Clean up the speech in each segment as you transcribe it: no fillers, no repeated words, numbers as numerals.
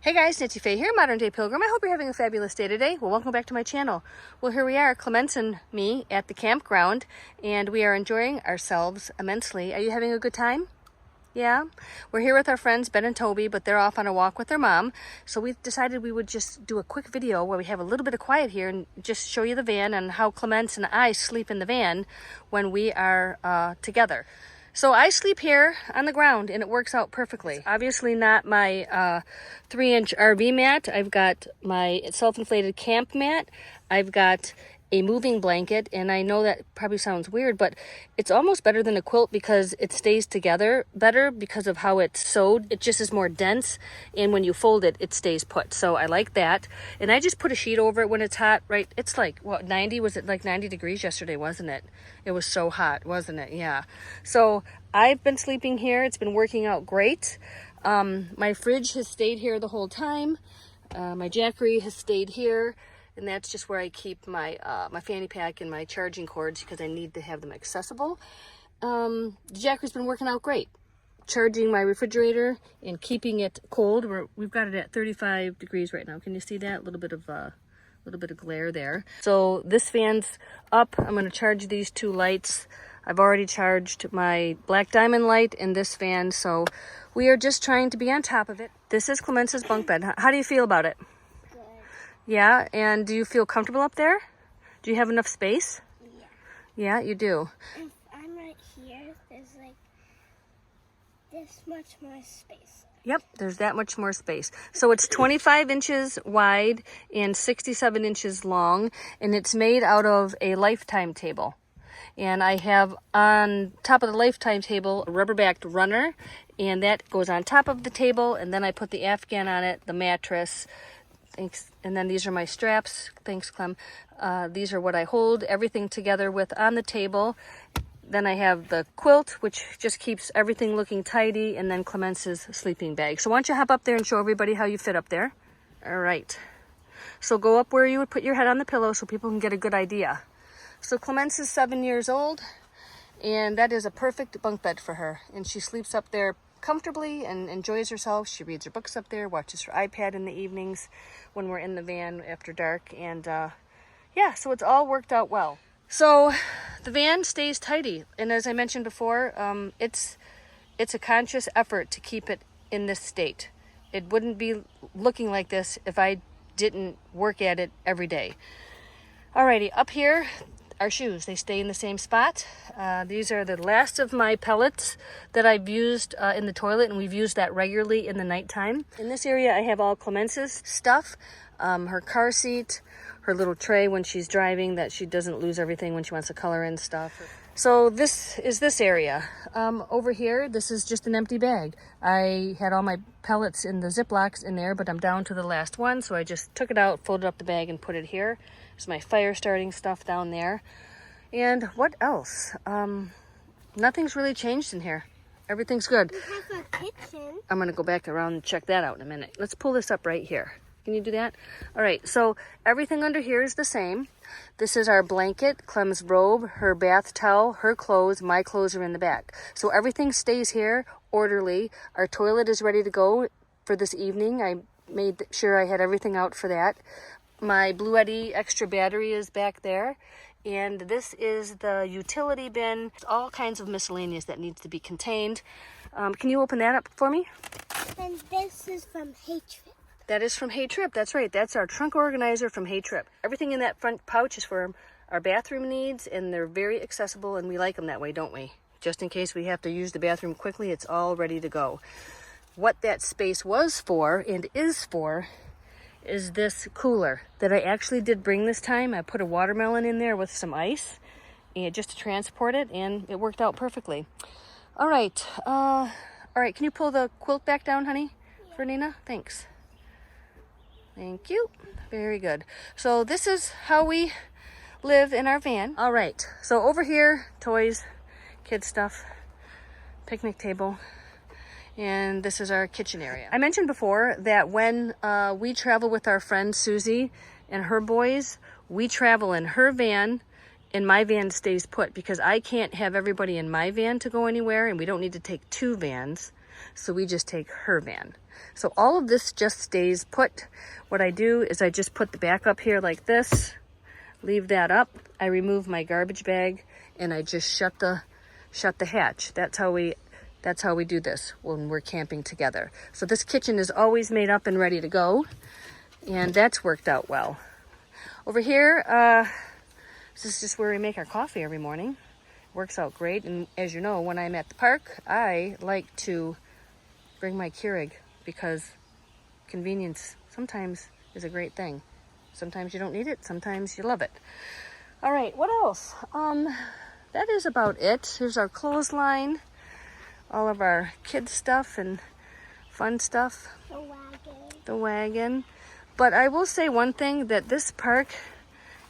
Hey guys, Nancy Faye here, Modern Day Pilgrim. I hope you're having a fabulous day today. Well, welcome back to my channel. Well, here we are, Clements and me at the campground, and we are enjoying ourselves immensely. Are you having a good time? Yeah? We're here with our friends Ben and Toby, but they're off on a walk with their mom. So we decided we would just do a quick video where we have a little bit of quiet here and just show you the van and how Clements and I sleep in the van when we are together. So I sleep here on the ground and it works out perfectly. It's obviously not my 3-inch RV mat. I've got my self-inflated camp mat. I've got a moving blanket, and I know that probably sounds weird, but it's almost better than a quilt because it stays together better because of how it's sewed. It just is more dense, and when you fold it, it stays put. So I like that. And I just put a sheet over it when it's hot, right? It's like, what, 90? Was it like 90 degrees yesterday, wasn't it? It was so hot, wasn't it? Yeah. So I've been sleeping here. It's been working out great. My fridge has stayed here the whole time. My jackery has stayed here. And that's just where I keep my my fanny pack and my charging cords because I need to have them accessible. The jackery's been working out great. Charging my refrigerator and keeping it cold. We've got it at 35 degrees right now. Can you see that? A little bit of glare there. So this fan's up. I'm going to charge these two lights. I've already charged my black diamond light and this fan. So we are just trying to be on top of it. This is Clements' bunk bed. How do you feel about it? Yeah, and do you feel comfortable up there? Do you have enough space? Yeah. Yeah, you do. If I'm right here, there's like this much more space. Yep, there's that much more space. So it's 25 inches wide and 67 inches long, and it's made out of a lifetime table. And I have on top of the lifetime table a rubber-backed runner, and that goes on top of the table, and then I put the Afghan on it, the mattress. Thanks. And then these are my straps. Thanks, Clem. These are what I hold everything together with on the table. Then I have the quilt, which just keeps everything looking tidy, and then Clements' sleeping bag. So why don't you hop up there and show everybody how you fit up there? All right. So go up where you would put your head on the pillow so people can get a good idea. So Clements is 7 years old, and that is a perfect bunk bed for her. And she sleeps up there comfortably and enjoys herself. She reads her books up there, watches her iPad in the evenings when we're in the van after dark, and yeah, so it's all worked out well. So the van stays tidy, and as I mentioned before, it's a conscious effort to keep it in this state. It wouldn't be looking like this if I didn't work at it every day. Alrighty, up here, our shoes, they stay in the same spot. These are the last of my pellets that I've used in the toilet, and we've used that regularly in the nighttime. In this area, I have all Clements' stuff, her car seat, her little tray when she's driving, that she doesn't lose everything when she wants to color in stuff. So this is this area. Over here, this is just an empty bag. I had all my pellets in the Ziplocs in there, but I'm down to the last one, so I just took it out, folded up the bag, and put it here. There's my fire starting stuff down there. And what else? Nothing's really changed in here. Everything's good. We have a kitchen. I'm going to go back around and check that out in a minute. Let's pull this up right here. Can you do that? All right, so everything under here is the same. This is our blanket, Clem's robe, her bath towel, her clothes. My clothes are in the back. So everything stays here, orderly. Our toilet is ready to go for this evening. I made sure I had everything out for that. My Blue Eddy extra battery is back there. And this is the utility bin. It's all kinds of miscellaneous that needs to be contained. Can you open that up for me? And this is from Hey Trip. That is from Hey Trip. That's right. That's our trunk organizer from Hey Trip. Everything in that front pouch is for our bathroom needs, and they're very accessible, and we like them that way, don't we? Just in case we have to use the bathroom quickly, it's all ready to go. What that space was for and is for is this cooler that I actually did bring this time. I put a watermelon in there with some ice and just to transport it, and it worked out perfectly. All right, can you pull the quilt back down, honey, for Nina? Thanks. Thank you. Very good. So this is how we live in our van. All right, so over here, toys, kids stuff, picnic table. And this is our kitchen area. I mentioned before that when we travel with our friend Susie and her boys, we travel in her van and my van stays put because I can't have everybody in my van to go anywhere, and we don't need to take two vans. so we just take her van. So all of this just stays put. What I do is I just put the back up here like this, leave that up. I remove my garbage bag and I just shut the hatch. That's how we do this when we're camping together. So this kitchen is always made up and ready to go, and that's worked out well. Over here, this is just where we make our coffee every morning. Works out great, and as you know, when I'm at the park, I like to bring my Keurig because convenience sometimes is a great thing. Sometimes you don't need it, sometimes you love it. All right, what else? That is about it. Here's our clothesline, all of our kids stuff and fun stuff. The wagon. But I will say one thing, that this park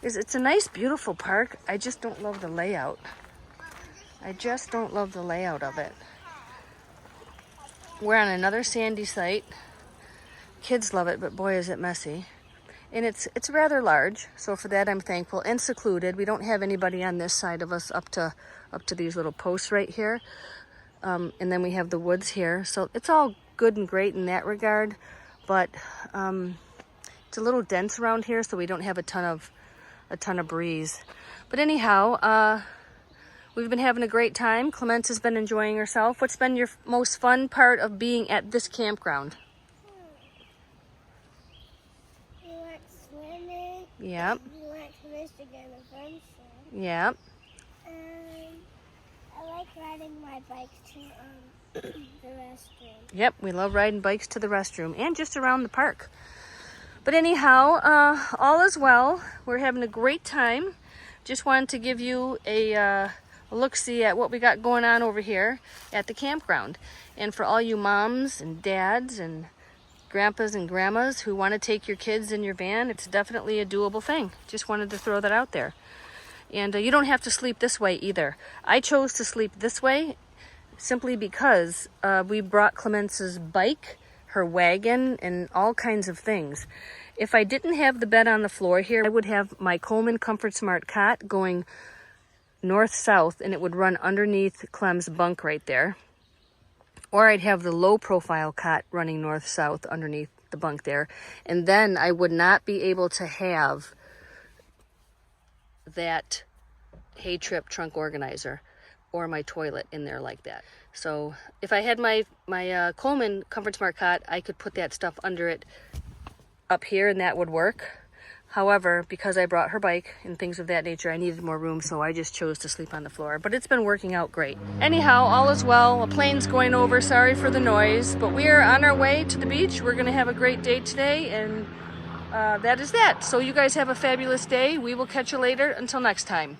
it's a nice, beautiful park. I just don't love the layout. I just don't love the layout of it. We're on another sandy site. Kids love it, but boy is it messy. And it's rather large, so for that I'm thankful, and secluded. We don't have anybody on this side of us up to these little posts right here. And then we have the woods here. So it's all good and great in that regard, but it's a little dense around here, so we don't have a ton of breeze. But anyhow, we've been having a great time. Clemence has been enjoying herself. What's been your most fun part of being at this campground? We went swimming. Yep. We went to Michigan Adventure. Yep. I like riding my bike to the restroom. Yep, we love riding bikes to the restroom and just around the park. But anyhow, all is well. We're having a great time. Just wanted to give you a look-see at what we got going on over here at the campground. And for all you moms and dads and grandpas and grandmas who want to take your kids in your van, it's definitely a doable thing. Just wanted to throw that out there. And you don't have to sleep this way either. I chose to sleep this way simply because we brought Clemence's bike, her wagon, and all kinds of things. If I didn't have the bed on the floor here, I would have my Coleman Comfortsmart cot going north-south, and it would run underneath Clem's bunk right there. Or I'd have the low-profile cot running north-south underneath the bunk there. And then I would not be able to have that hay trip trunk organizer or my toilet in there like that. So if I had my Coleman Comfortsmart cot, I could put that stuff under it up here and that would work. However, because I brought her bike and things of that nature, I needed more room, so I just chose to sleep on the floor. But it's been working out great. Anyhow, all is well. A plane's going over. Sorry for the noise. But we are on our way to the beach. We're going to have a great day today, and that is that. So you guys have a fabulous day. We will catch you later. Until next time.